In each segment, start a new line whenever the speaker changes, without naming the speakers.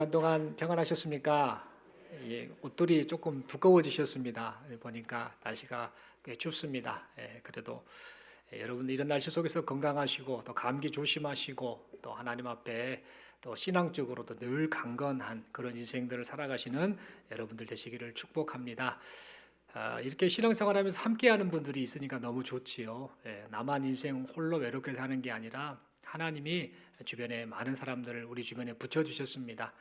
한동안 평안하셨습니까? 옷들이 조금 두꺼워지셨습니다. 보니까 날씨가 꽤 춥습니다. 그래도 여러분들 이런 날씨 속에서 건강하시고 또 감기 조심하시고 또 하나님 앞에 또 신앙적으로도 늘 강건한 그런 인생들을 살아가시는 여러분들 되시기를 축복합니다. 이렇게 신앙생활하면서 함께하는 분들이 있으니까 너무 좋지요. 나만 인생 홀로 외롭게 사는 게 아니라 하나님이 주변에 많은 사람들을 우리 주변에 붙여주셨습니다.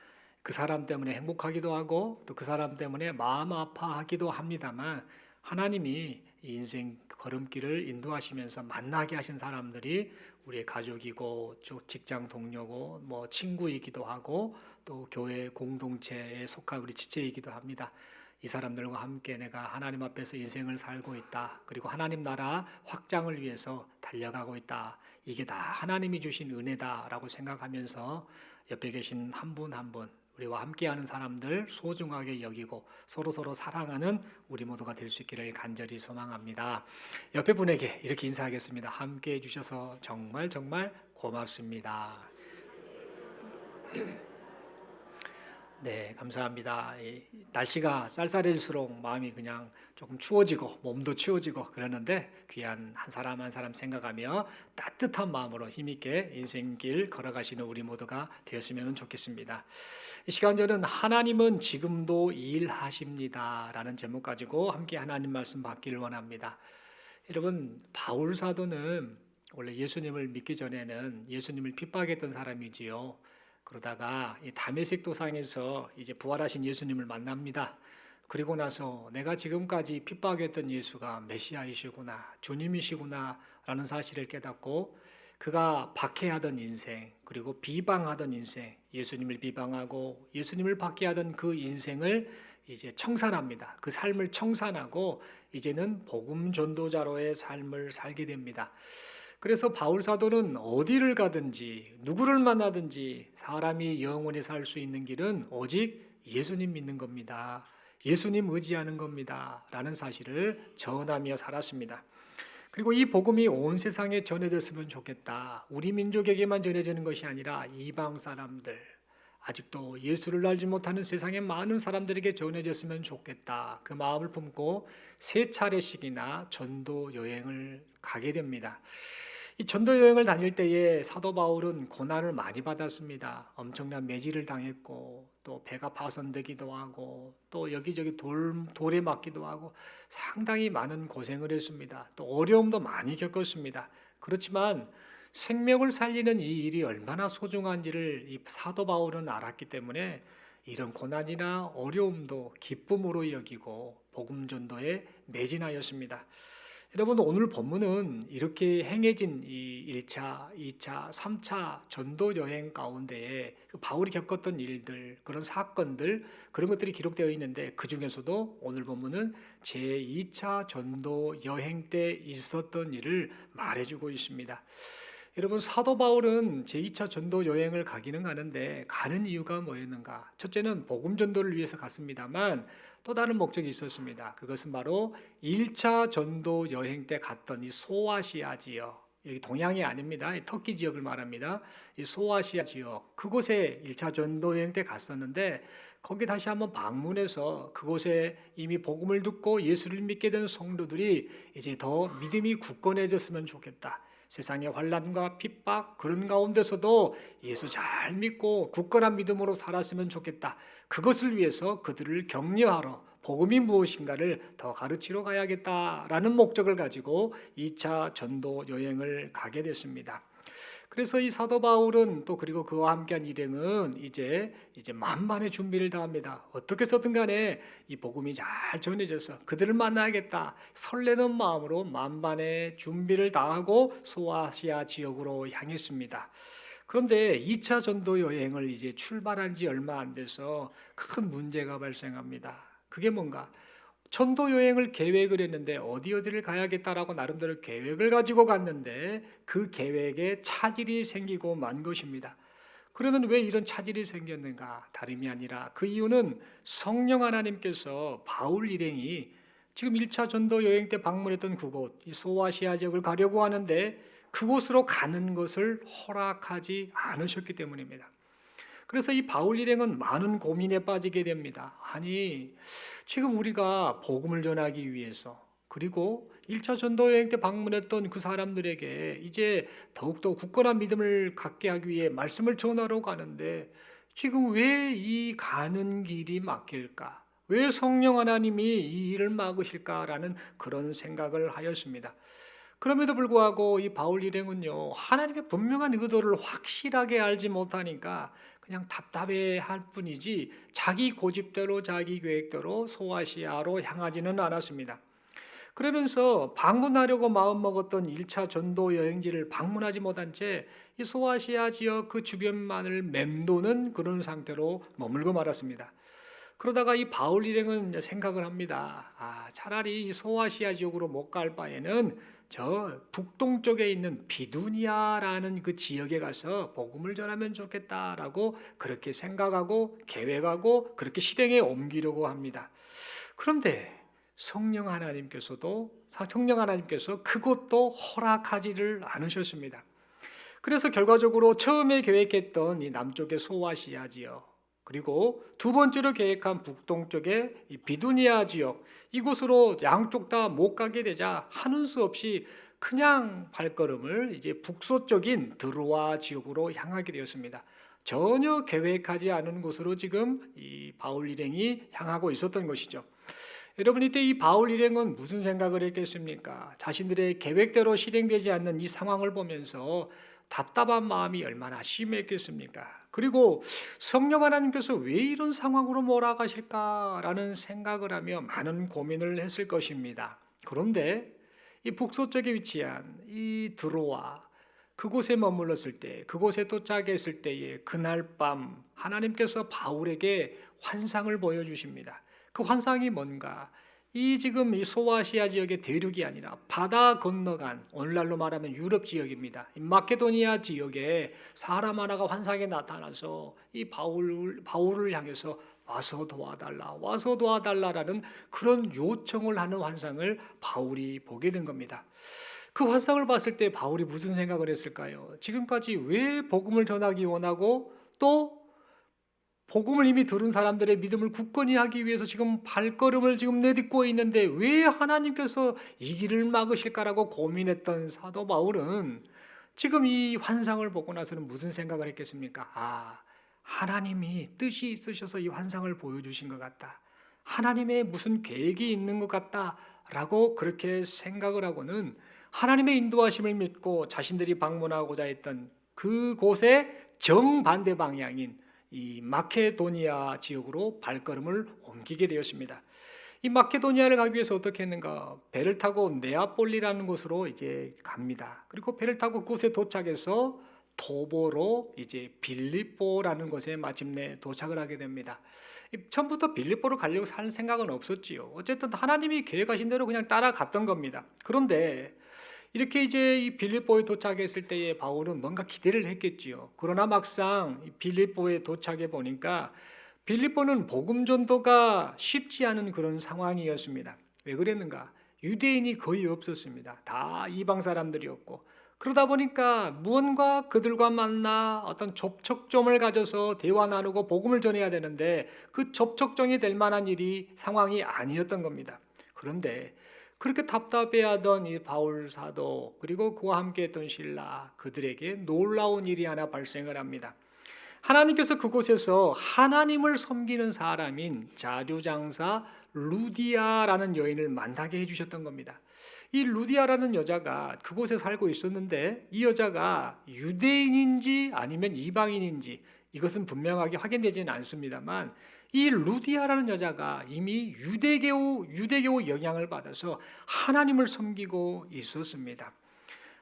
그 사람 때문에 행복하기도 하고 또 그 사람 때문에 마음 아파하기도 합니다만 하나님이 인생 걸음길을 인도하시면서 만나게 하신 사람들이 우리의 가족이고 직장 동료고 뭐 친구이기도 하고 또 교회 공동체에 속한 우리 지체이기도 합니다. 이 사람들과 함께 내가 하나님 앞에서 인생을 살고 있다. 그리고 하나님 나라 확장을 위해서 달려가고 있다. 이게 다 하나님이 주신 은혜다라고 생각하면서 옆에 계신 한 분 한 분 우리와 함께하는 사람들 소중하게 여기고 서로 사랑하는 우리 모두가 될 수 있기를 간절히 소망합니다. 옆에 분에게 이렇게 인사하겠습니다. 함께해 주셔서 정말 고맙습니다. 네, 감사합니다. 날씨가 쌀쌀해질수록 마음이 그냥 조금 추워지고 몸도 추워지고 그러는데 귀한 한 사람 한 사람 생각하며 따뜻한 마음으로 힘있게 인생길 걸어가시는 우리 모두가 되었으면 좋겠습니다. 이 시간 저는 하나님은 지금도 일하십니다 라는 제목 가지고 함께 하나님 말씀 받기를 원합니다. 여러분, 바울 사도는 원래 예수님을 믿기 전에는 예수님을 핍박했던 사람이지요. 그러다가 이 다메섹 도상에서 이제 부활하신 예수님을 만납니다. 그리고 나서 내가 지금까지 핍박했던 예수가 메시아이시구나, 주님이시구나 라는 사실을 깨닫고 그가 박해하던 인생, 그리고 비방하던 인생, 예수님을 비방하고 예수님을 박해하던 그 인생을 이제 청산합니다. 그 삶을 청산하고 이제는 복음 전도자로의 삶을 살게 됩니다. 그래서 바울 사도는 어디를 가든지 누구를 만나든지 사람이 영원히 살 수 있는 길은 오직 예수님 믿는 겁니다. 예수님 의지하는 겁니다. 라는 사실을 전하며 살았습니다. 그리고 이 복음이 온 세상에 전해졌으면 좋겠다. 우리 민족에게만 전해지는 것이 아니라 이방 사람들, 아직도 예수를 알지 못하는 세상의 많은 사람들에게 전해졌으면 좋겠다. 그 마음을 품고 세 차례씩이나 전도 여행을 가게 됩니다. 이 전도 여행을 다닐 때에 사도 바울은 고난을 많이 받았습니다. 엄청난 매질을 당했고 또 배가 파손되기도 하고 또 여기저기 돌에 맞기도 하고 상당히 많은 고생을 했습니다. 또 어려움도 많이 겪었습니다. 그렇지만 생명을 살리는 이 일이 얼마나 소중한지를 이 사도 바울은 알았기 때문에 이런 고난이나 어려움도 기쁨으로 여기고 복음 전도에 매진하였습니다. 여러분, 오늘 본문은 이렇게 행해진 이 1차, 2차, 3차 전도 여행 가운데에 바울이 겪었던 일들, 그런 사건들, 그런 것들이 기록되어 있는데 그 중에서도 오늘 본문은 제2차 전도 여행 때 있었던 일을 말해주고 있습니다. 여러분, 사도 바울은 제2차 전도 여행을 가기는 가는데 가는 이유가 뭐였는가? 첫째는 복음 전도를 위해서 갔습니다만 또 다른 목적이 있었습니다. 그것은 바로 1차 전도 여행 때 갔던 이 소아시아 지역, 여기 동양이 아닙니다. 터키 지역을 말합니다. 이 소아시아 지역, 그곳에 1차 전도 여행 때 갔었는데 거기 다시 한번 방문해서 그곳에 이미 복음을 듣고 예수를 믿게 된 성도들이 이제 더 믿음이 굳건해졌으면 좋겠다. 세상의 환난과 핍박 그런 가운데서도 예수 잘 믿고 굳건한 믿음으로 살았으면 좋겠다. 그것을 위해서 그들을 격려하러 복음이 무엇인가를 더 가르치러 가야겠다라는 목적을 가지고 2차 전도 여행을 가게 됐습니다. 그래서 이 사도 바울은 또 그리고 그와 함께한 일행은 이제 만반의 준비를 다합니다. 어떻게 해서든 간에 이 복음이 잘 전해져서 그들을 만나야겠다. 설레는 마음으로 만반의 준비를 다하고 소아시아 지역으로 향했습니다. 그런데 2차 전도 여행을 이제 출발한 지 얼마 안 돼서 큰 문제가 발생합니다. 그게 뭔가? 전도 여행을 계획을 했는데 어디를 가야겠다라고 나름대로 계획을 가지고 갔는데 그 계획에 차질이 생기고 만 것입니다. 그러면 왜 이런 차질이 생겼는가? 다름이 아니라 그 이유는 성령 하나님께서 바울 일행이 지금 1차 전도 여행 때 방문했던 그곳, 이 소아시아 지역을 가려고 하는데 그곳으로 가는 것을 허락하지 않으셨기 때문입니다. 그래서 이 바울 일행은 많은 고민에 빠지게 됩니다. 아니, 지금 우리가 복음을 전하기 위해서, 그리고 1차 전도 여행 때 방문했던 그 사람들에게 이제 더욱더 굳건한 믿음을 갖게 하기 위해 말씀을 전하러 가는데 지금 왜 이 가는 길이 막힐까? 왜 성령 하나님이 이 일을 막으실까라는 그런 생각을 하였습니다. 그럼에도 불구하고 이 바울 일행은요, 하나님의 분명한 의도를 확실하게 알지 못하니까 그냥 답답해 할 뿐이지 자기 고집대로 자기 계획대로 소아시아로 향하지는 않았습니다. 그러면서 방문하려고 마음먹었던 1차 전도 여행지를 방문하지 못한 채 이 소아시아 지역 그 주변만을 맴도는 그런 상태로 머물고 말았습니다. 그러다가 이 바울 일행은 생각을 합니다. 차라리 이 소아시아 지역으로 못 갈 바에는 저 북동쪽에 있는 비두니아라는 그 지역에 가서 복음을 전하면 좋겠다라고 그렇게 생각하고 계획하고 그렇게 실행에 옮기려고 합니다. 그런데 성령 하나님께서 그것도 허락하지를 않으셨습니다. 그래서 결과적으로 처음에 계획했던 이 남쪽의 소아시아 지역, 그리고 두 번째로 계획한 북동쪽의 이 비두니아 지역, 이곳으로 양쪽 다 못 가게 되자 하는 수 없이 그냥 발걸음을 이제 북서쪽인 드로아 지역으로 향하게 되었습니다. 전혀 계획하지 않은 곳으로 지금 이 바울 일행이 향하고 있었던 것이죠. 여러분, 이때 이 바울 일행은 무슨 생각을 했겠습니까? 자신들의 계획대로 실행되지 않는 이 상황을 보면서 답답한 마음이 얼마나 심했겠습니까? 그리고 성령 하나님께서 왜 이런 상황으로 몰아가실까라는 생각을 하며 많은 고민을 했을 것입니다. 그런데 이 북서쪽에 위치한 이 드로아, 그곳에 머물렀을 때, 그곳에 도착했을 때에 그날 밤 하나님께서 바울에게 환상을 보여주십니다. 그 환상이 뭔가? 지금 이 소아시아 지역의 대륙이 아니라 바다 건너간, 오늘날로 말하면 유럽 지역입니다. 이 마케도니아 지역에 사람 하나가 환상에 나타나서 이 바울을 향해서 와서 도와달라라는 그런 요청을 하는 환상을 바울이 보게 된 겁니다. 그 환상을 봤을 때 바울이 무슨 생각을 했을까요? 지금까지 왜 복음을 전하기 원하고 또 복음을 이미 들은 사람들의 믿음을 굳건히 하기 위해서 지금 발걸음을 지금 내딛고 있는데 왜 하나님께서 이 길을 막으실까라고 고민했던 사도 바울은 지금 이 환상을 보고 나서는 무슨 생각을 했겠습니까? 하나님이 뜻이 있으셔서 이 환상을 보여주신 것 같다. 하나님의 무슨 계획이 있는 것 같다라고 그렇게 생각을 하고는 하나님의 인도하심을 믿고 자신들이 방문하고자 했던 그곳의 정반대 방향인 이 마케도니아 지역으로 발걸음을 옮기게 되었습니다. 이 마케도니아를 가기 위해서 어떻게 했는가? 배를 타고 네아폴리라는 곳으로 이제 갑니다. 그리고 배를 타고 그곳에 도착해서 도보로 이제 빌립보라는 곳에 마침내 도착을 하게 됩니다. 처음부터 빌립보로 가려고 살 생각은 없었지요. 어쨌든 하나님이 계획하신 대로 그냥 따라갔던 겁니다. 그런데 이렇게 이제 이 빌립보에 도착했을 때에 바울은 뭔가 기대를 했겠지요. 그러나 막상 빌립보에 도착해 보니까 빌립보는 복음 전도가 쉽지 않은 그런 상황이었습니다. 왜 그랬는가? 유대인이 거의 없었습니다. 다 이방 사람들이었고, 그러다 보니까 무언가 그들과 만나 어떤 접촉점을 가져서 대화 나누고 복음을 전해야 되는데 그 접촉점이 될 만한 상황이 아니었던 겁니다. 그런데 그렇게 답답해하던 이 바울 사도, 그리고 그와 함께했던 실라, 그들에게 놀라운 일이 하나 발생을 합니다. 하나님께서 그곳에서 하나님을 섬기는 사람인 자주장사 루디아라는 여인을 만나게 해주셨던 겁니다. 이 루디아라는 여자가 그곳에 살고 있었는데 이 여자가 유대인인지 아니면 이방인인지 이것은 분명하게 확인되지는 않습니다만, 이 루디아라는 여자가 이미 유대교 영향을 받아서 하나님을 섬기고 있었습니다.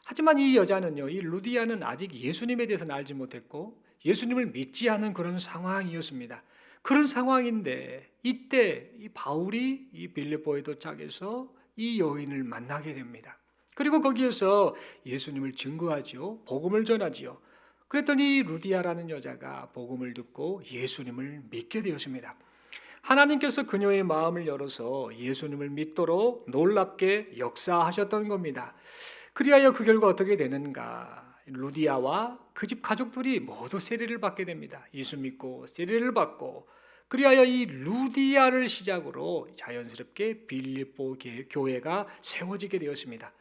하지만 이 여자는요, 이 루디아는 아직 예수님에 대해서는 알지 못했고 예수님을 믿지 않은 그런 상황이었습니다. 그런 상황인데 이때 이 바울이 이 빌립보에 도착해서 이 여인을 만나게 됩니다. 그리고 거기에서 예수님을 증거하지요, 복음을 전하지요. 그랬더니 루디아라는 여자가 복음을 듣고 예수님을 믿게 되었습니다. 하나님께서 그녀의 마음을 열어서 예수님을 믿도록 놀랍게 역사하셨던 겁니다. 그리하여 그 결과 어떻게 되는가? 루디아와 그 집 가족들이 모두 세례를 받게 됩니다. 예수 믿고 세례를 받고, 그리하여 이 루디아를 시작으로 자연스럽게 빌립보 교회가 세워지게 되었습니다.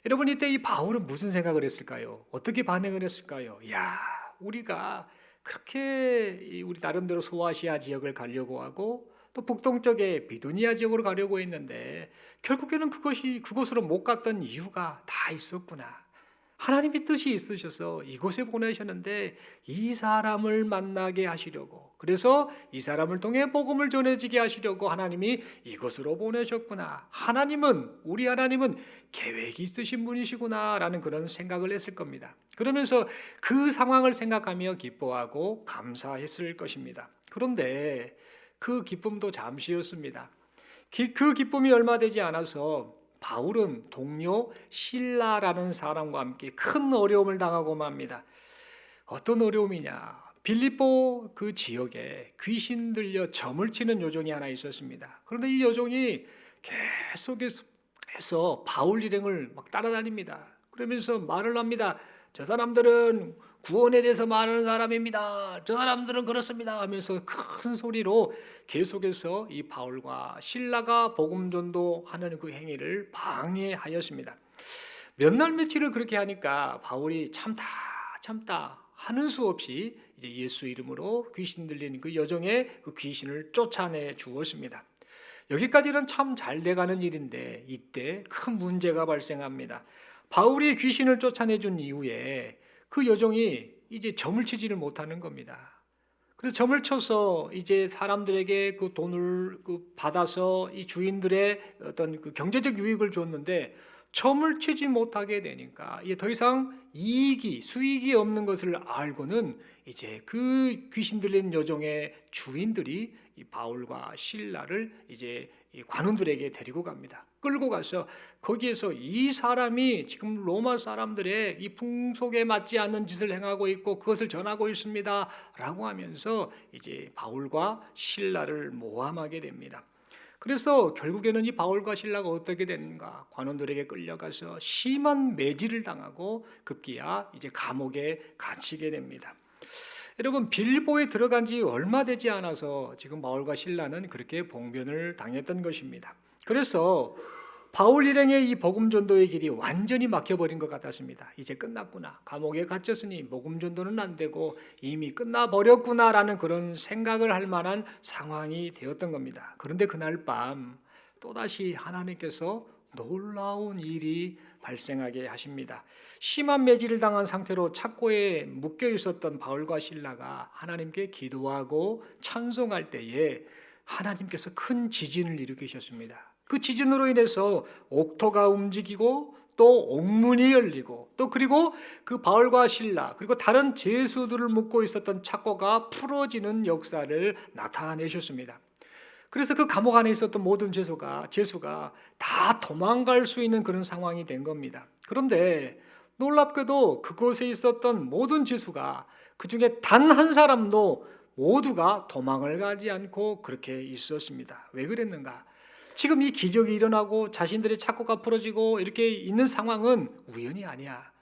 여러분, 이때 이 바울은 무슨 생각을 했을까요? 어떻게 반응을 했을까요? 야, 우리가 그렇게 우리 나름대로 소아시아 지역을 가려고 하고 또 북동쪽에 비두니아 지역으로 가려고 했는데 결국에는 그곳으로 못 갔던 이유가 다 있었구나. 하나님의 뜻이 있으셔서 이곳에 보내셨는데 이 사람을 만나게 하시려고, 그래서 이 사람을 통해 복음을 전해지게 하시려고 하나님이 이곳으로 보내셨구나. 우리 하나님은 계획이 있으신 분이시구나 라는 그런 생각을 했을 겁니다. 그러면서 그 상황을 생각하며 기뻐하고 감사했을 것입니다. 그런데 그 기쁨도 잠시였습니다. 그 기쁨이 얼마 되지 않아서 바울은 동료 실라라는 사람과 함께 큰 어려움을 당하고 맙니다. 어떤 어려움이냐? 빌립보 그 지역에 귀신 들려 점을 치는 요정이 하나 있었습니다. 그런데 이 요정이 계속해서 바울 일행을 막 따라다닙니다. 그러면서 말을 합니다. 저 사람들은 구원에 대해서 말하는 사람입니다. 저 사람들은 그렇습니다 하면서 큰 소리로 계속해서 이 바울과 실라가 복음 전도하는 그 행위를 방해하였습니다. 몇 날 며칠을 그렇게 하니까 바울이 참다 하는 수 없이 이제 예수 이름으로 귀신 들린 그 여종의 그 귀신을 쫓아내 주었습니다. 여기까지는 참 잘 돼가는 일인데 이때 큰 문제가 발생합니다. 바울이 귀신을 쫓아내준 이후에 그 여종이 이제 점을 치지를 못하는 겁니다. 그래서 점을 쳐서 이제 사람들에게 그 돈을 받아서 이 주인들의 어떤 그 경제적 유익을 줬는데 점을 치지 못하게 되니까 이게 더 이상 수익이 없는 것을 알고는 이제 그 귀신 들린 여종의 주인들이 이 바울과 실라를 이제 이 관원들에게 데리고 갑니다. 끌고 가서 거기에서 이 사람이 지금 로마 사람들의 이 풍속에 맞지 않는 짓을 행하고 있고 그것을 전하고 있습니다 라고 하면서 이제 바울과 실라를 모함하게 됩니다. 그래서 결국에는 이 바울과 실라가 어떻게 되는가? 관원들에게 끌려가서 심한 매질을 당하고 급기야 이제 감옥에 갇히게 됩니다. 여러분, 빌립보에 들어간 지 얼마 되지 않아서 지금 바울과 실라는 그렇게 봉변을 당했던 것입니다. 그래서 바울 일행의 이 복음 전도의 길이 완전히 막혀버린 것 같았습니다. 이제 끝났구나. 감옥에 갇혔으니 복음 전도는 안 되고 이미 끝나버렸구나라는 그런 생각을 할 만한 상황이 되었던 겁니다. 그런데 그날 밤 또다시 하나님께서 놀라운 일이 발생하게 하십니다. 심한 매질을 당한 상태로 착고에 묶여 있었던 바울과 실라가 하나님께 기도하고 찬송할 때에 하나님께서 큰 지진을 일으키셨습니다. 그 지진으로 인해서 옥토가 움직이고 또 옥문이 열리고 또 그리고 그 바울과 실라 그리고 다른 죄수들을 묶고 있었던 착고가 풀어지는 역사를 나타내셨습니다. 그래서 그 감옥 안에 있었던 모든 죄수가 다 도망갈 수 있는 그런 상황이 된 겁니다. 그런데 놀랍게도 그곳에 있었던 모든 죄수가 그 중에 단 한 사람도 모두가 도망을 가지 않고 그렇게 있었습니다. 왜 그랬는가? 지금 이 기적이 일어나고 자신들의 착고가 풀어지고 이렇게 있는 상황은 우연이 아니야.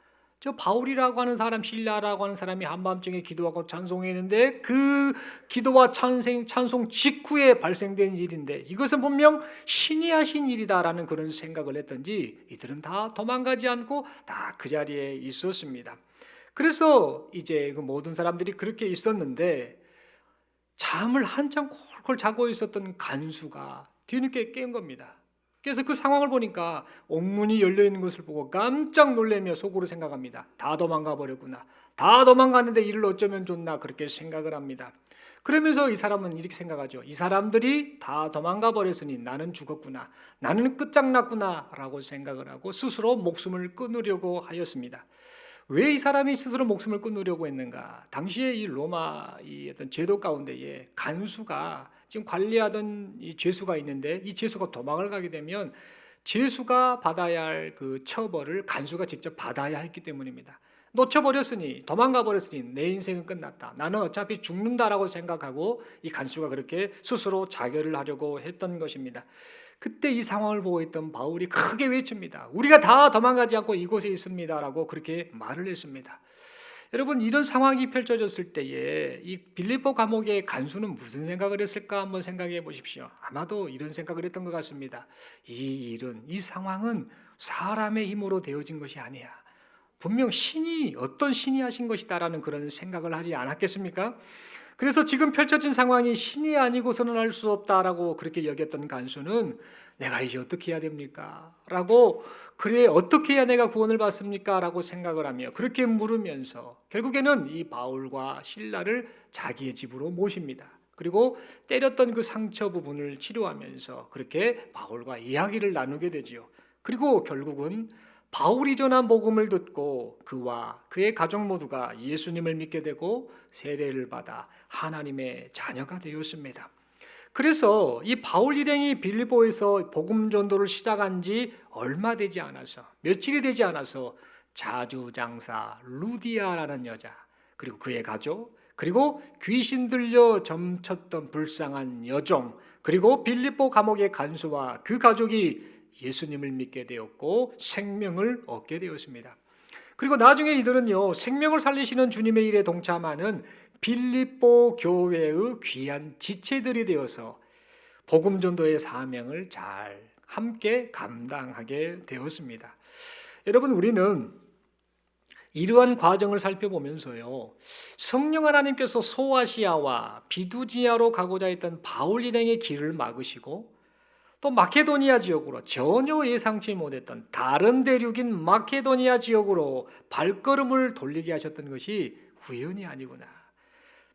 저 바울이라고 하는 사람, 실라라고 하는 사람이 한밤중에 기도하고 찬송했는데 그 기도와 찬송 직후에 발생된 일인데 이것은 분명 신이 하신 일이다라는 그런 생각을 했던지 이들은 다 도망가지 않고 다 그 자리에 있었습니다. 그래서 이제 그 모든 사람들이 그렇게 있었는데 잠을 한참 콜콜 자고 있었던 간수가 뒤늦게 깬 겁니다. 그래서 그 상황을 보니까 옥문이 열려 있는 것을 보고 깜짝 놀라며 속으로 생각합니다. 다 도망가 버렸구나. 다 도망가는데 이를 어쩌면 좋나 그렇게 생각을 합니다. 그러면서 이 사람은 이렇게 생각하죠. 이 사람들이 다 도망가 버렸으니 나는 죽었구나. 나는 끝장났구나 라고 생각을 하고 스스로 목숨을 끊으려고 하였습니다. 왜 이 사람이 스스로 목숨을 끊으려고 했는가? 당시에 이 로마 이 어떤 제도 가운데에 간수가 지금 관리하던 이 죄수가 있는데 이 죄수가 도망을 가게 되면 죄수가 받아야 할 그 처벌을 간수가 직접 받아야 했기 때문입니다. 놓쳐버렸으니, 도망가 버렸으니 내 인생은 끝났다. 나는 어차피 죽는다라고 생각하고 이 간수가 그렇게 스스로 자결을 하려고 했던 것입니다. 그때 이 상황을 보고 있던 바울이 크게 외칩니다. 우리가 다 도망가지 않고 이곳에 있습니다라고 그렇게 말을 했습니다. 여러분, 이런 상황이 펼쳐졌을 때에 이 빌립보 감옥의 간수는 무슨 생각을 했을까 한번 생각해 보십시오. 아마도 이런 생각을 했던 것 같습니다. 이 일은, 이 상황은 사람의 힘으로 되어진 것이 아니야. 분명 신이, 어떤 신이 하신 것이다라는 그런 생각을 하지 않았겠습니까? 그래서 지금 펼쳐진 상황이 신이 아니고서는 할 수 없다라고 그렇게 여겼던 간수는 내가 이제 어떻게 해야 됩니까? 라고, 그래 어떻게 해야 내가 구원을 받습니까? 라고 생각을 하며 그렇게 물으면서 결국에는 이 바울과 실라를 자기의 집으로 모십니다. 그리고 때렸던 그 상처 부분을 치료하면서 그렇게 바울과 이야기를 나누게 되지요. 그리고 결국은 바울이 전한 복음을 듣고 그와 그의 가족 모두가 예수님을 믿게 되고 세례를 받아 하나님의 자녀가 되었습니다. 그래서 이 바울 일행이 빌립보에서 복음 전도를 시작한 지 얼마 되지 않아서, 며칠이 되지 않아서 자주장사 루디아라는 여자, 그리고 그의 가족, 그리고 귀신 들려 점쳤던 불쌍한 여종, 그리고 빌립보 감옥의 간수와 그 가족이 예수님을 믿게 되었고 생명을 얻게 되었습니다. 그리고 나중에 이들은요, 생명을 살리시는 주님의 일에 동참하는 빌립보 교회의 귀한 지체들이 되어서 복음 전도의 사명을 잘 함께 감당하게 되었습니다. 여러분, 우리는 이러한 과정을 살펴보면서요, 성령 하나님께서 소아시아와 비두지아로 가고자 했던 바울 일행의 길을 막으시고 또 마케도니아 지역으로 전혀 예상치 못했던 다른 대륙인 마케도니아 지역으로 발걸음을 돌리게 하셨던 것이 우연이 아니구나.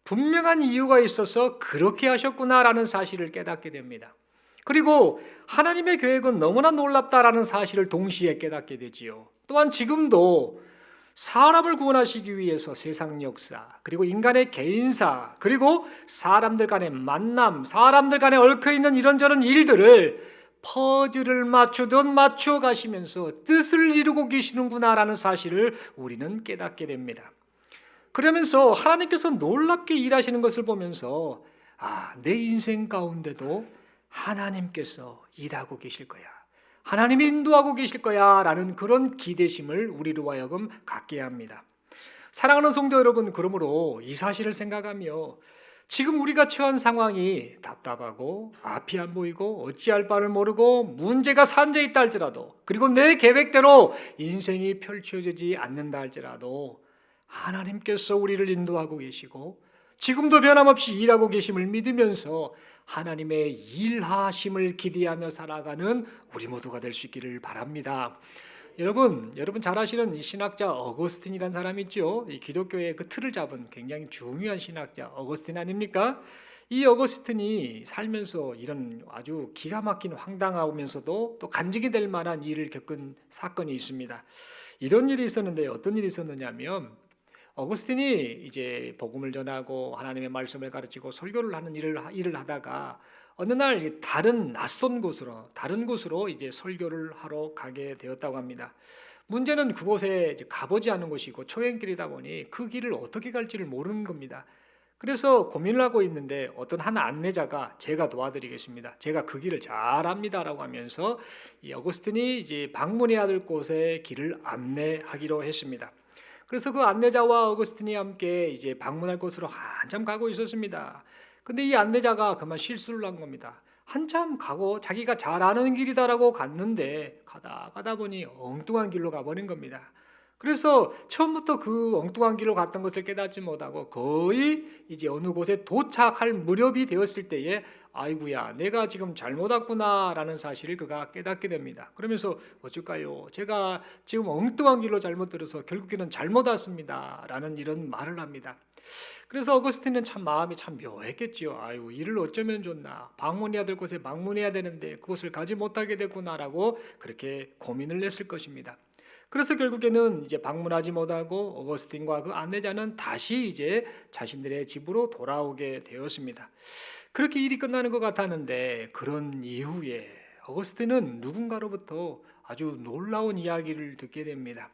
분명한 이유가 있어서 그렇게 하셨구나라는 사실을 깨닫게 됩니다. 그리고 하나님의 계획은 너무나 놀랍다라는 사실을 동시에 깨닫게 되지요. 또한 지금도 사람을 구원하시기 위해서 세상 역사, 그리고 인간의 개인사, 그리고 사람들 간의 만남, 사람들 간에 얽혀있는 이런저런 일들을 퍼즐을 맞추듯 맞추어 가시면서 뜻을 이루고 계시는구나라는 사실을 우리는 깨닫게 됩니다. 그러면서 하나님께서 놀랍게 일하시는 것을 보면서 내 인생 가운데도 하나님께서 일하고 계실 거야. 하나님이 인도하고 계실 거야 라는 그런 기대심을 우리로 하여금 갖게 합니다. 사랑하는 성도 여러분, 그러므로 이 사실을 생각하며 지금 우리가 처한 상황이 답답하고 앞이 안 보이고 어찌할 바를 모르고 문제가 산재해 있다 할지라도, 그리고 내 계획대로 인생이 펼쳐지지 않는다 할지라도 하나님께서 우리를 인도하고 계시고 지금도 변함없이 일하고 계심을 믿으면서 하나님의 일하심을 기대하며 살아가는 우리 모두가 될 수 있기를 바랍니다. 여러분 잘 아시는 이 신학자 어거스틴이라는 사람이 있죠. 이 기독교의 그 틀을 잡은 굉장히 중요한 신학자 어거스틴 아닙니까? 이 어거스틴이 살면서 이런 아주 기가 막힌 황당하면서도 또 간직이 될 만한 일을 겪은 사건이 있습니다. 이런 일이 있었는데 어떤 일이 있었느냐면, 어거스틴이 이제 복음을 전하고 하나님의 말씀을 가르치고 설교를 하는 일을 하다가 어느 날 다른 낯선 곳으로, 다른 곳으로 이제 설교를 하러 가게 되었다고 합니다. 문제는 그곳에 이제 가보지 않은 곳이고 초행길이다 보니 그 길을 어떻게 갈지를 모르는 겁니다. 그래서 고민을 하고 있는데 어떤 한 안내자가 제가 도와드리겠습니다. 제가 그 길을 잘 압니다라고 하면서 이 어거스틴이 이제 방문해야 될 곳에 길을 안내하기로 했습니다. 그래서 그 안내자와 어거스틴이 함께 이제 방문할 곳으로 한참 가고 있었습니다. 근데 이 안내자가 그만 실수를 한 겁니다. 한참 가고 자기가 잘 아는 길이다라고 갔는데 가다 보니 엉뚱한 길로 가버린 겁니다. 그래서 처음부터 그 엉뚱한 길로 갔던 것을 깨닫지 못하고 거의 이제 어느 곳에 도착할 무렵이 되었을 때에 아이고야, 내가 지금 잘못 왔구나라는 사실을 그가 깨닫게 됩니다. 그러면서 어쩔까요? 제가 지금 엉뚱한 길로 잘못 들어서 결국에는 잘못 왔습니다 라는 이런 말을 합니다. 그래서 어거스틴은 참 마음이 참 묘했겠지요. 아이고, 이를 어쩌면 좋나, 방문해야 될 곳에 방문해야 되는데 그곳을 가지 못하게 됐구나라고 그렇게 고민을 했을 것입니다. 그래서 결국에는 이제 방문하지 못하고 어거스틴과 그 안내자는 다시 이제 자신들의 집으로 돌아오게 되었습니다. 그렇게 일이 끝나는 것 같았는데 그런 이후에 어거스틴은 누군가로부터 아주 놀라운 이야기를 듣게 됩니다.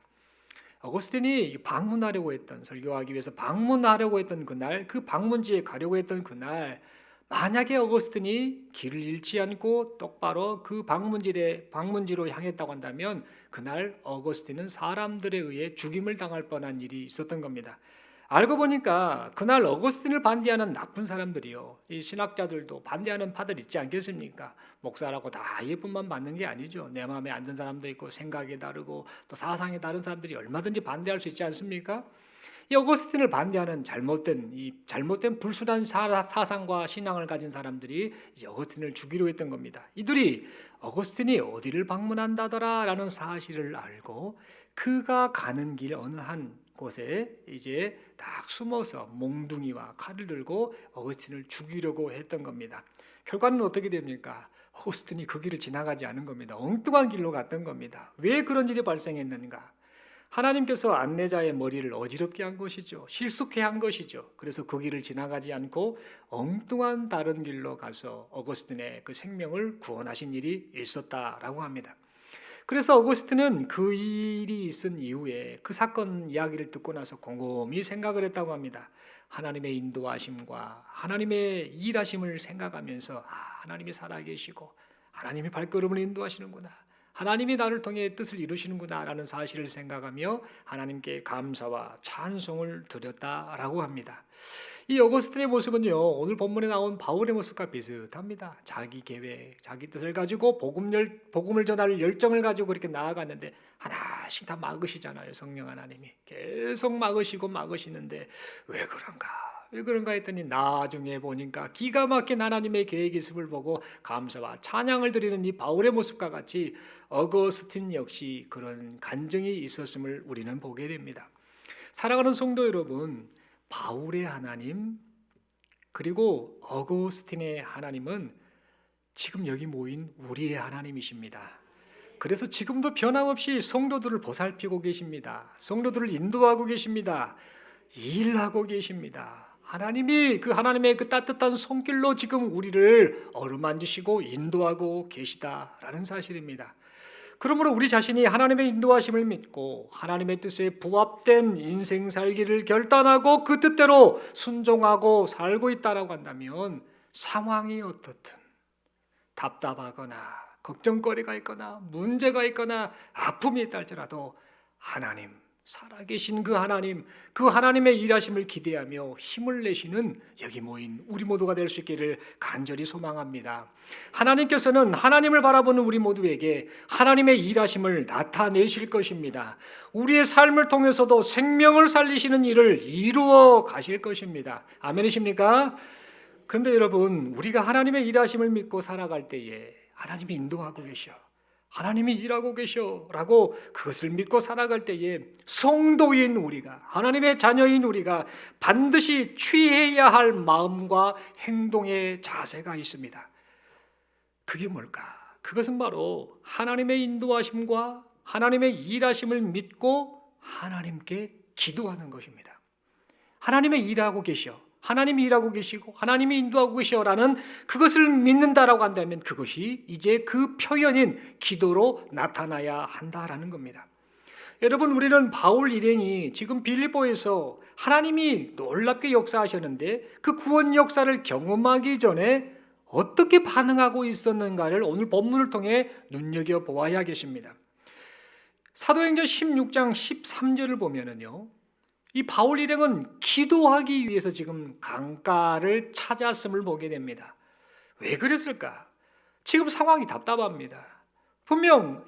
어거스틴이 방문하려고 했던, 설교하기 위해서 방문하려고 했던 그날, 그 방문지에 가려고 했던 그날, 만약에 어거스틴이 길을 잃지 않고 똑바로 그 방문지로 향했다고 한다면 그날 어거스틴은 사람들에 의해 죽임을 당할 뻔한 일이 있었던 겁니다. 알고 보니까 그날 어거스틴을 반대하는 나쁜 사람들이요, 이 신학자들도 반대하는 파들 있지 않겠습니까? 목사라고 다 예쁨만 받는 게 아니죠. 내 마음에 안 든 사람도 있고 생각이 다르고 또 사상이 다른 사람들이 얼마든지 반대할 수 있지 않습니까? 이 어거스틴을 반대하는 잘못된 불순한 사상과 신앙을 가진 사람들이 이제 어거스틴을 죽이려 했던 겁니다. 이들이 어거스틴이 어디를 방문한다더라라는 사실을 알고 그가 가는 길 어느 한 곳에 이제 딱 숨어서 몽둥이와 칼을 들고 어거스틴을 죽이려고 했던 겁니다. 결과는 어떻게 됩니까? 어거스틴이 그 길을 지나가지 않은 겁니다. 엉뚱한 길로 갔던 겁니다. 왜 그런 일이 발생했는가? 하나님께서 안내자의 머리를 어지럽게 한 것이죠. 실수케 한 것이죠. 그래서 그 길을 지나가지 않고 엉뚱한 다른 길로 가서 어거스틴의 그 생명을 구원하신 일이 있었다라고 합니다. 그래서 어거스틴은 그 일이 있은 이후에 그 사건 이야기를 듣고 나서 곰곰이 생각을 했다고 합니다. 하나님의 인도하심과 하나님의 일하심을 생각하면서 하나님이 살아계시고 하나님이 발걸음을 인도하시는구나, 하나님이 나를 통해 뜻을 이루시는구나 라는 사실을 생각하며 하나님께 감사와 찬송을 드렸다라고 합니다. 이 어거스틴의 모습은요, 오늘 본문에 나온 바울의 모습과 비슷합니다. 자기 계획, 자기 뜻을 가지고 복음을 전할 열정을 가지고 그렇게 나아갔는데 하나씩 다 막으시잖아요. 성령 하나님이 계속 막으시는데 왜 그런가 했더니 나중에 보니까 기가 막힌 하나님의 계획 있음을 보고 감사와 찬양을 드리는 이 바울의 모습과 같이 어거스틴 역시 그런 간증이 있었음을 우리는 보게 됩니다. 사랑하는 성도 여러분, 바울의 하나님 그리고 어거스틴의 하나님은 지금 여기 모인 우리의 하나님이십니다. 그래서 지금도 변함없이 성도들을 보살피고 계십니다. 성도들을 인도하고 계십니다. 일하고 계십니다. 하나님이 그 하나님의 그 따뜻한 손길로 지금 우리를 어루만지시고 인도하고 계시다라는 사실입니다. 그러므로 우리 자신이 하나님의 인도하심을 믿고 하나님의 뜻에 부합된 인생 살기를 결단하고 그 뜻대로 순종하고 살고 있다라고 한다면 상황이 어떻든 답답하거나 걱정거리가 있거나 문제가 있거나 아픔이 있다 할지라도 하나님, 살아계신 그 하나님의 일하심을 기대하며 힘을 내시는 여기 모인 우리 모두가 될 수 있기를 간절히 소망합니다. 하나님께서는 하나님을 바라보는 우리 모두에게 하나님의 일하심을 나타내실 것입니다. 우리의 삶을 통해서도 생명을 살리시는 일을 이루어 가실 것입니다. 아멘이십니까? 그런데 여러분, 우리가 하나님의 일하심을 믿고 살아갈 때에 하나님이 인도하고 계셔, 하나님이 일하고 계셔라고 그것을 믿고 살아갈 때에 성도인 우리가, 하나님의 자녀인 우리가 반드시 취해야 할 마음과 행동의 자세가 있습니다. 그게 뭘까? 그것은 바로 하나님의 인도하심과 하나님의 일하심을 믿고 하나님께 기도하는 것입니다. 하나님의 일하고 계셔, 하나님이 일하고 계시고 하나님이 인도하고 계시오라는 그것을 믿는다라고 한다면 그것이 이제 그 표현인 기도로 나타나야 한다라는 겁니다. 여러분, 우리는 바울 일행이 지금 빌립보에서 하나님이 놀랍게 역사하셨는데 그 구원 역사를 경험하기 전에 어떻게 반응하고 있었는가를 오늘 본문을 통해 눈여겨보아야 겠습니다. 사도행전 16장 13절을 보면은요, 이 바울 일행은 기도하기 위해서 지금 강가를 찾았음을 보게 됩니다. 왜 그랬을까? 지금 상황이 답답합니다. 분명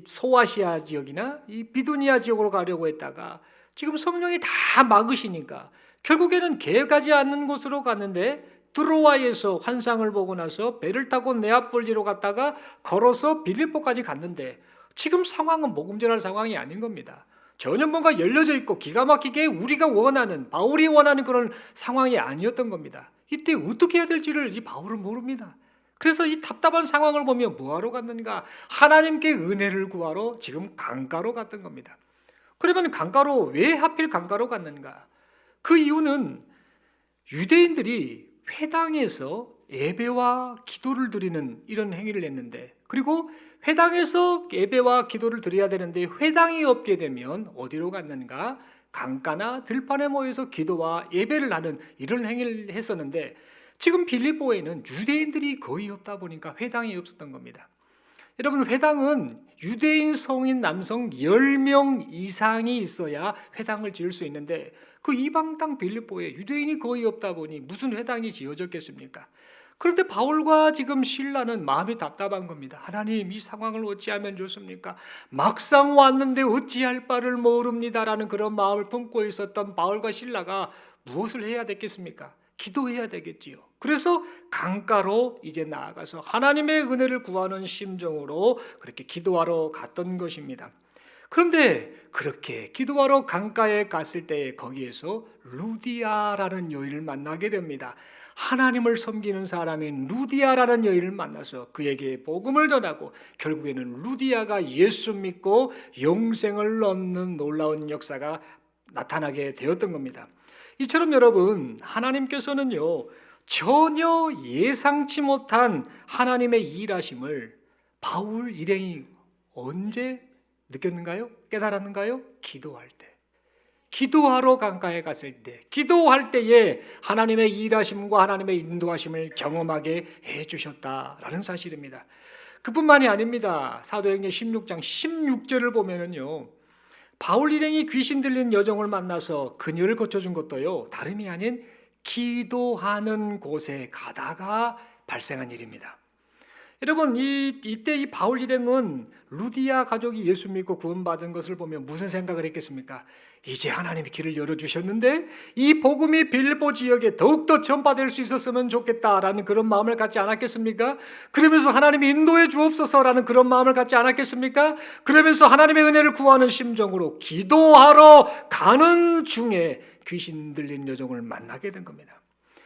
소아시아 지역이나 이 비두니아 지역으로 가려고 했다가 지금 성령이 다 막으시니까 결국에는 계획하지 않는 곳으로 갔는데 드로아에서 환상을 보고 나서 배를 타고 네아폴리로 갔다가 걸어서 빌립보까지 갔는데 지금 상황은 모금전할 상황이 아닌 겁니다. 전혀 뭔가 열려져 있고 기가 막히게 우리가 원하는, 바울이 원하는 그런 상황이 아니었던 겁니다. 이때 어떻게 해야 될지를 이 바울은 모릅니다. 그래서 이 답답한 상황을 보며 뭐하러 갔는가? 하나님께 은혜를 구하러 지금 강가로 갔던 겁니다. 그러면 강가로, 왜 하필 강가로 갔는가? 그 이유는 유대인들이 회당에서 예배와 기도를 드리는 이런 행위를 했는데, 그리고 회당에서 예배와 기도를 드려야 되는데 회당이 없게 되면 어디로 갔는가? 강가나 들판에 모여서 기도와 예배를 하는 이런 행위를 했었는데, 지금 빌립보에는 유대인들이 거의 없다 보니까 회당이 없었던 겁니다. 여러분, 회당은 유대인 성인 남성 10명 이상이 있어야 회당을 지을 수 있는데, 그 이방 땅 빌립보에 유대인이 거의 없다 보니 무슨 회당이 지어졌겠습니까? 그런데 바울과 지금 실라는 마음이 답답한 겁니다. 하나님, 이 상황을 어찌하면 좋습니까? 막상 왔는데 어찌할 바를 모릅니다라는 그런 마음을 품고 있었던 바울과 실라가 무엇을 해야 되겠습니까? 기도해야 되겠지요. 그래서 강가로 이제 나아가서 하나님의 은혜를 구하는 심정으로 그렇게 기도하러 갔던 것입니다. 그런데 그렇게 기도하러 강가에 갔을 때 거기에서 루디아라는 여인을 만나게 됩니다. 하나님을 섬기는 사람인 루디아라는 여인을 만나서 그에게 복음을 전하고 결국에는 루디아가 예수 믿고 영생을 얻는 놀라운 역사가 나타나게 되었던 겁니다. 이처럼 여러분, 하나님께서는요, 전혀 예상치 못한 하나님의 일하심을 바울 일행이 언제 느꼈는가요? 깨달았는가요? 기도할 때. 기도하러 강가에 갔을 때, 기도할 때에 하나님의 일하심과 하나님의 인도하심을 경험하게 해주셨다라는 사실입니다. 그뿐만이 아닙니다. 사도행전 16장 16절을 보면은요, 바울 일행이 귀신 들린 여종을 만나서 그녀를 고쳐준 것도요, 다름이 아닌 기도하는 곳에 가다가 발생한 일입니다. 여러분, 이때 이 바울 일행은 루디아 가족이 예수 믿고 구원받은 것을 보면 무슨 생각을 했겠습니까? 이제 하나님이 길을 열어주셨는데 이 복음이 빌립보 지역에 더욱더 전파될 수 있었으면 좋겠다라는 그런 마음을 갖지 않았겠습니까? 그러면서 하나님이 인도해 주옵소서라는 그런 마음을 갖지 않았겠습니까? 그러면서 하나님의 은혜를 구하는 심정으로 기도하러 가는 중에 귀신 들린 여종을 만나게 된 겁니다.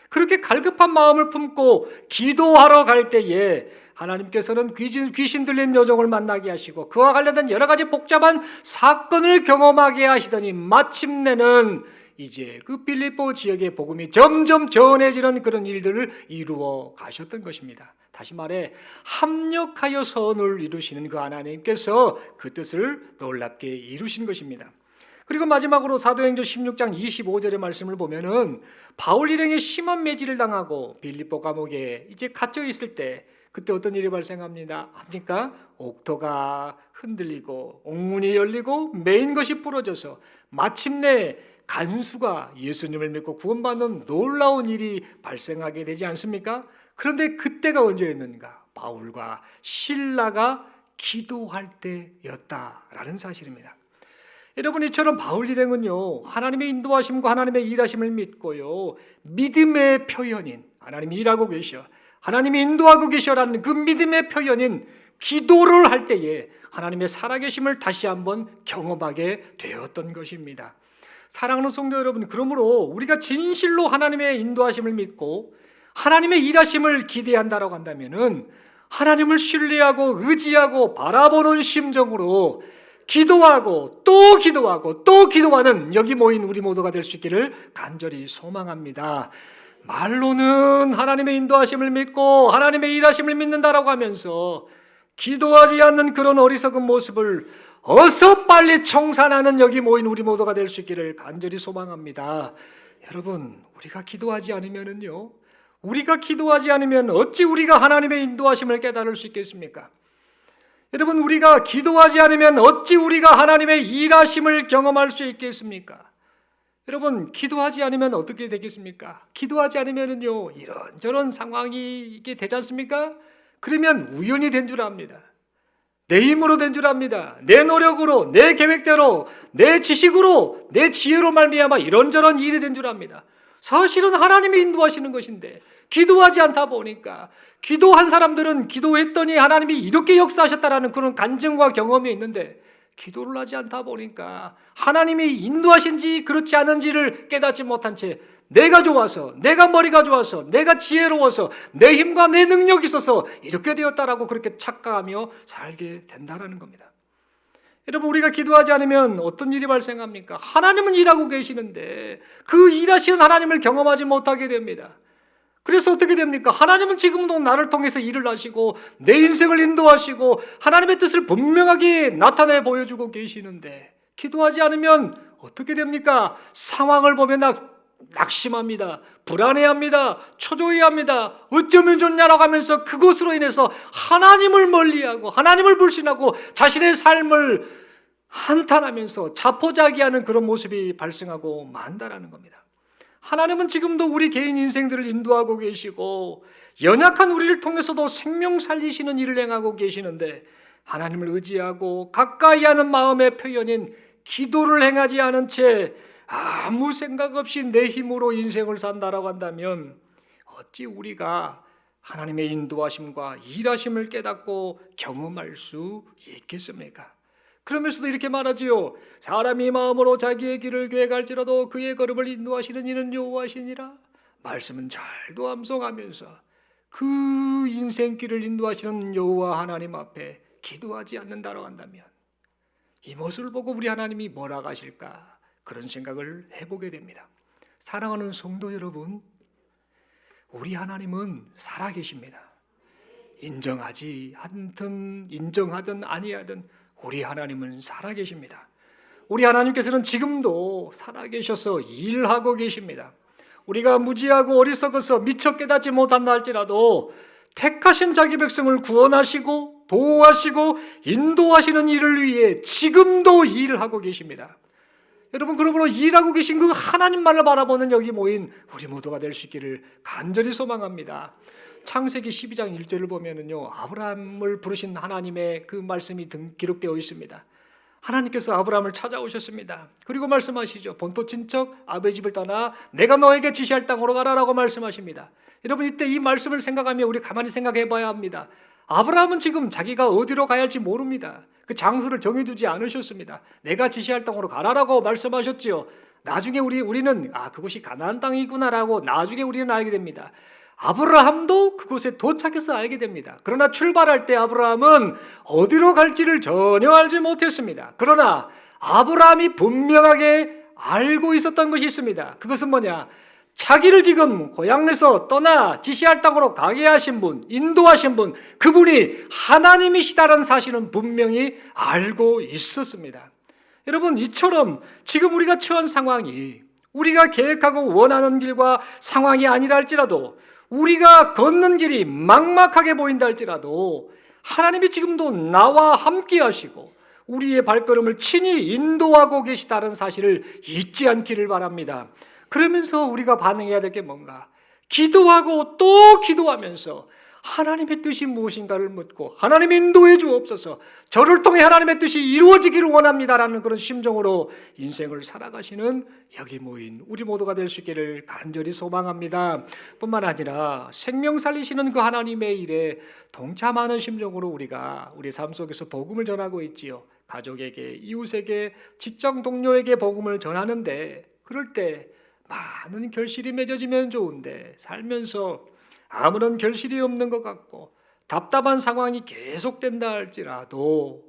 그렇게 갈급한 마음을 품고 기도하러 갈 때에 하나님께서는 귀신 들린 여종을 만나게 하시고 그와 관련된 여러 가지 복잡한 사건을 경험하게 하시더니 마침내는 이제 그 빌립보 지역의 복음이 점점 전해지는 그런 일들을 이루어 가셨던 것입니다. 다시 말해 합력하여 선을 이루시는 그 하나님께서 그 뜻을 놀랍게 이루신 것입니다. 그리고 마지막으로 사도행전 16장 25절의 말씀을 보면은 바울 일행이 심한 매질을 당하고 빌립보 감옥에 이제 갇혀 있을 때 그때 어떤 일이 발생합니다. 옥토가 흔들리고 옥문이 열리고 메인 것이 부러져서 마침내 간수가 예수님을 믿고 구원받는 놀라운 일이 발생하게 되지 않습니까? 그런데 그때가 언제였는가? 바울과 실라가 기도할 때였다라는 사실입니다. 여러분, 이처럼 바울 일행은요, 하나님의 인도하심과 하나님의 일하심을 믿고요, 믿음의 표현인 하나님이 일하고 계셔, 하나님이 인도하고 계셔라는 그 믿음의 표현인 기도를 할 때에 하나님의 살아계심을 다시 한번 경험하게 되었던 것입니다. 사랑하는 성도 여러분, 그러므로 우리가 진실로 하나님의 인도하심을 믿고 하나님의 일하심을 기대한다라고 한다면은 하나님을 신뢰하고 의지하고 바라보는 심정으로 기도하고 또 기도하고 또 기도하는 여기 모인 우리 모두가 될 수 있기를 간절히 소망합니다. 말로는 하나님의 인도하심을 믿고 하나님의 일하심을 믿는다라고 하면서 기도하지 않는 그런 어리석은 모습을 어서 빨리 청산하는 여기 모인 우리 모두가 될 수 있기를 간절히 소망합니다. 여러분, 우리가 기도하지 않으면 어찌 우리가 하나님의 인도하심을 깨달을 수 있겠습니까? 여러분, 우리가 기도하지 않으면 어찌 우리가 하나님의 일하심을 경험할 수 있겠습니까? 여러분, 기도하지 않으면 어떻게 되겠습니까? 기도하지 않으면요, 이런저런 상황이 이게 되지 않습니까? 그러면 우연이 된 줄 압니다. 내 힘으로 된 줄 압니다. 내 노력으로, 내 계획대로, 내 지식으로, 내 지혜로 말미암아 이런저런 일이 된 줄 압니다. 사실은 하나님이 인도하시는 것인데 기도하지 않다 보니까, 기도한 사람들은 기도했더니 하나님이 이렇게 역사하셨다라는 그런 간증과 경험이 있는데 기도를 하지 않다 보니까 하나님이 인도하신지 그렇지 않은지를 깨닫지 못한 채 내가 좋아서, 내가 머리가 좋아서, 내가 지혜로워서, 내 힘과 내 능력이 있어서 이렇게 되었다라고 그렇게 착각하며 살게 된다라는 겁니다. 여러분, 우리가 기도하지 않으면 어떤 일이 발생합니까? 하나님은 일하고 계시는데 그 일하시는 하나님을 경험하지 못하게 됩니다. 그래서 어떻게 됩니까? 하나님은 지금도 나를 통해서 일을 하시고 내 인생을 인도하시고 하나님의 뜻을 분명하게 나타내 보여주고 계시는데 기도하지 않으면 어떻게 됩니까? 상황을 보면 낙심합니다. 불안해합니다. 초조해합니다. 어쩌면 좋냐라고 하면서 그것으로 인해서 하나님을 멀리하고 하나님을 불신하고 자신의 삶을 한탄하면서 자포자기하는 그런 모습이 발생하고 만다라는 겁니다. 하나님은 지금도 우리 개인 인생들을 인도하고 계시고 연약한 우리를 통해서도 생명 살리시는 일을 행하고 계시는데 하나님을 의지하고 가까이 하는 마음의 표현인 기도를 행하지 않은 채 아무 생각 없이 내 힘으로 인생을 산다라고 한다면 어찌 우리가 하나님의 인도하심과 일하심을 깨닫고 경험할 수 있겠습니까? 그러면서도 이렇게 말하지요. 사람이 마음으로 자기의 길을 계획할지라도 그의 걸음을 인도하시는 이는 여호와시니라. 말씀은 잘도 암송하면서 그 인생길을 인도하시는 여호와 하나님 앞에 기도하지 않는다고 한다면 이 모습을 보고 우리 하나님이 뭐라고 하실까? 그런 생각을 해보게 됩니다. 사랑하는 성도 여러분, 우리 하나님은 살아계십니다. 인정하지 않든 인정하든 아니하든 우리 하나님은 살아계십니다. 우리 하나님께서는 지금도 살아계셔서 일하고 계십니다. 우리가 무지하고 어리석어서 미처 깨닫지 못한다 할지라도 택하신 자기 백성을 구원하시고 보호하시고 인도하시는 일을 위해 지금도 일하고 계십니다. 여러분, 그러므로 일하고 계신 그 하나님만을 바라보는 여기 모인 우리 모두가 될 수 있기를 간절히 소망합니다. 창세기 12장 1절을 보면은요, 아브라함을 부르신 하나님의 그 말씀이 기록되어 있습니다. 하나님께서 아브라함을 찾아오셨습니다. 그리고 말씀하시죠. 본토 친척 아버지 집을 떠나 내가 너에게 지시할 땅으로 가라라고 말씀하십니다. 여러분, 이때 이 말씀을 생각하며 우리 가만히 생각해 봐야 합니다. 아브라함은 지금 자기가 어디로 가야 할지 모릅니다. 그 장소를 정해두지 않으셨습니다. 내가 지시할 땅으로 가라라고 말씀하셨지요. 나중에 우리는 그곳이 가나안 땅이구나라고 나중에 우리는 알게 됩니다. 아브라함도 그곳에 도착해서 알게 됩니다. 그러나 출발할 때 아브라함은 어디로 갈지를 전혀 알지 못했습니다. 그러나 아브라함이 분명하게 알고 있었던 것이 있습니다. 그것은 뭐냐? 자기를 지금 고향에서 떠나 지시할 땅으로 가게 하신 분, 인도하신 분, 그분이 하나님이시다는 사실은 분명히 알고 있었습니다. 여러분, 이처럼 지금 우리가 처한 상황이 우리가 계획하고 원하는 길과 상황이 아니라 할지라도 우리가 걷는 길이 막막하게 보인다 할지라도 하나님이 지금도 나와 함께 하시고 우리의 발걸음을 친히 인도하고 계시다는 사실을 잊지 않기를 바랍니다. 그러면서 우리가 반응해야 될 게 뭔가? 기도하고 또 기도하면서 하나님의 뜻이 무엇인가를 묻고 하나님 인도해 주옵소서, 저를 통해 하나님의 뜻이 이루어지기를 원합니다라는 그런 심정으로 인생을 살아가시는 여기 모인 우리 모두가 될 수 있기를 간절히 소망합니다. 뿐만 아니라 생명 살리시는 그 하나님의 일에 동참하는 심정으로 우리가 우리 삶 속에서 복음을 전하고 있지요. 가족에게, 이웃에게, 직장 동료에게 복음을 전하는데 그럴 때 많은 결실이 맺어지면 좋은데 살면서 아무런 결실이 없는 것 같고 답답한 상황이 계속된다 할지라도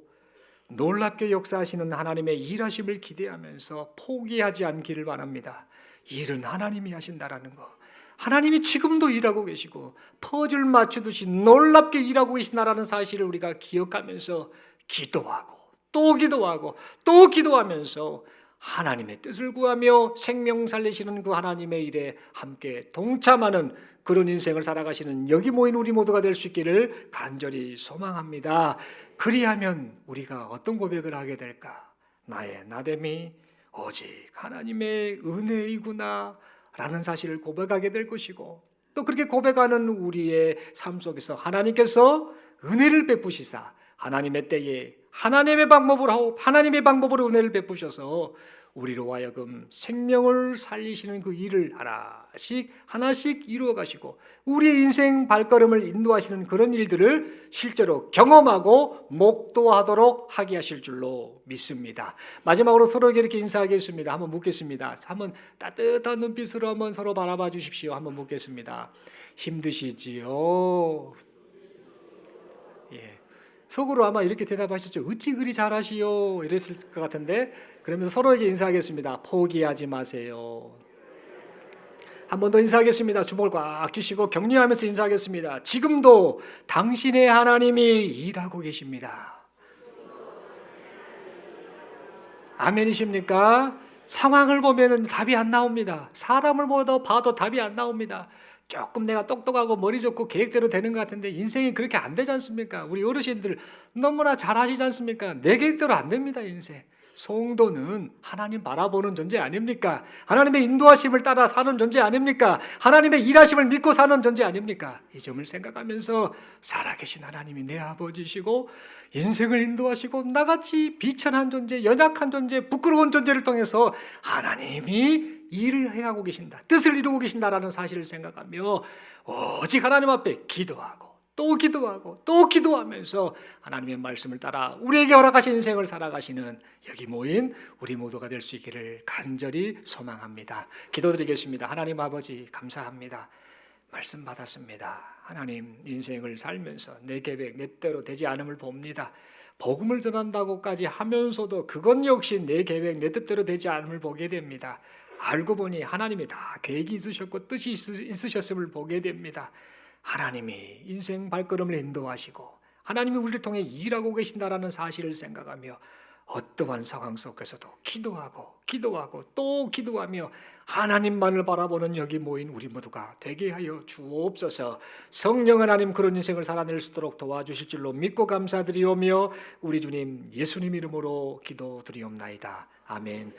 놀랍게 역사하시는 하나님의 일하심을 기대하면서 포기하지 않기를 바랍니다. 일은 하나님이 하신다라는 거, 하나님이 지금도 일하고 계시고 퍼즐 맞추듯이 놀랍게 일하고 계신다라는 사실을 우리가 기억하면서 기도하고 또 기도하고 또 기도하면서 하나님의 뜻을 구하며 생명 살리시는 그 하나님의 일에 함께 동참하는 그런 인생을 살아가시는 여기 모인 우리 모두가 될 수 있기를 간절히 소망합니다. 그리하면 우리가 어떤 고백을 하게 될까? 나의 나됨이 오직 하나님의 은혜이구나 라는 사실을 고백하게 될 것이고, 또 그렇게 고백하는 우리의 삶 속에서 하나님께서 은혜를 베푸시사 하나님의 때에 하나님의 방법으로 은혜를 베푸셔서 우리로 하여금 생명을 살리시는 그 일을 하나씩 이루어 가시고 우리의 인생 발걸음을 인도하시는 그런 일들을 실제로 경험하고 목도하도록 하게 하실 줄로 믿습니다. 마지막으로 서로에게 이렇게 인사하겠습니다. 한번 묻겠습니다. 한번 따뜻한 눈빛으로 한번 서로 바라봐 주십시오. 한번 묻겠습니다. 힘드시지요? 예. 속으로 아마 이렇게 대답하셨죠. 어찌 그리 잘하시오 이랬을 것 같은데, 그러면서 서로에게 인사하겠습니다. 포기하지 마세요. 한 번 더 인사하겠습니다. 주먹을 꽉 쥐시고 격려하면서 인사하겠습니다. 지금도 당신의 하나님이 일하고 계십니다. 아멘이십니까? 상황을 보면 답이 안 나옵니다. 사람을 봐도 답이 안 나옵니다. 조금 내가 똑똑하고 머리 좋고 계획대로 되는 것 같은데 인생이 그렇게 안 되지 않습니까? 우리 어르신들 너무나 잘 아시지 않습니까? 내 계획대로 안 됩니다, 인생. 성도는 하나님 바라보는 존재 아닙니까? 하나님의 인도하심을 따라 사는 존재 아닙니까? 하나님의 일하심을 믿고 사는 존재 아닙니까? 이 점을 생각하면서 살아계신 하나님이 내 아버지시고 인생을 인도하시고 나같이 비천한 존재, 연약한 존재, 부끄러운 존재를 통해서 하나님이 일을 해가고 계신다, 뜻을 이루고 계신다라는 사실을 생각하며 오직 하나님 앞에 기도하고 또 기도하고 또 기도하면서 하나님의 말씀을 따라 우리에게 허락하신 인생을 살아가시는 여기 모인 우리 모두가 될 수 있기를 간절히 소망합니다. 기도드리겠습니다. 하나님 아버지 감사합니다. 말씀 받았습니다. 하나님, 인생을 살면서 내 계획 내 뜻대로 되지 않음을 봅니다. 복음을 전한다고까지 하면서도 그건 역시 내 계획 내 뜻대로 되지 않음을 보게 됩니다. 알고 보니 하나님이 다 계획이 있으셨고 뜻이 있으셨음을 보게 됩니다. 하나님이 인생 발걸음을 인도하시고 하나님이 우리를 통해 일하고 계신다라는 사실을 생각하며 어떠한 상황 속에서도 기도하고 또 기도하며 하나님만을 바라보는 여기 모인 우리 모두가 되게 하여 주옵소서. 성령 하나님, 그런 인생을 살아낼 수 있도록 도와주실 줄로 믿고 감사드리오며 우리 주님 예수님 이름으로 기도드리옵나이다. 아멘.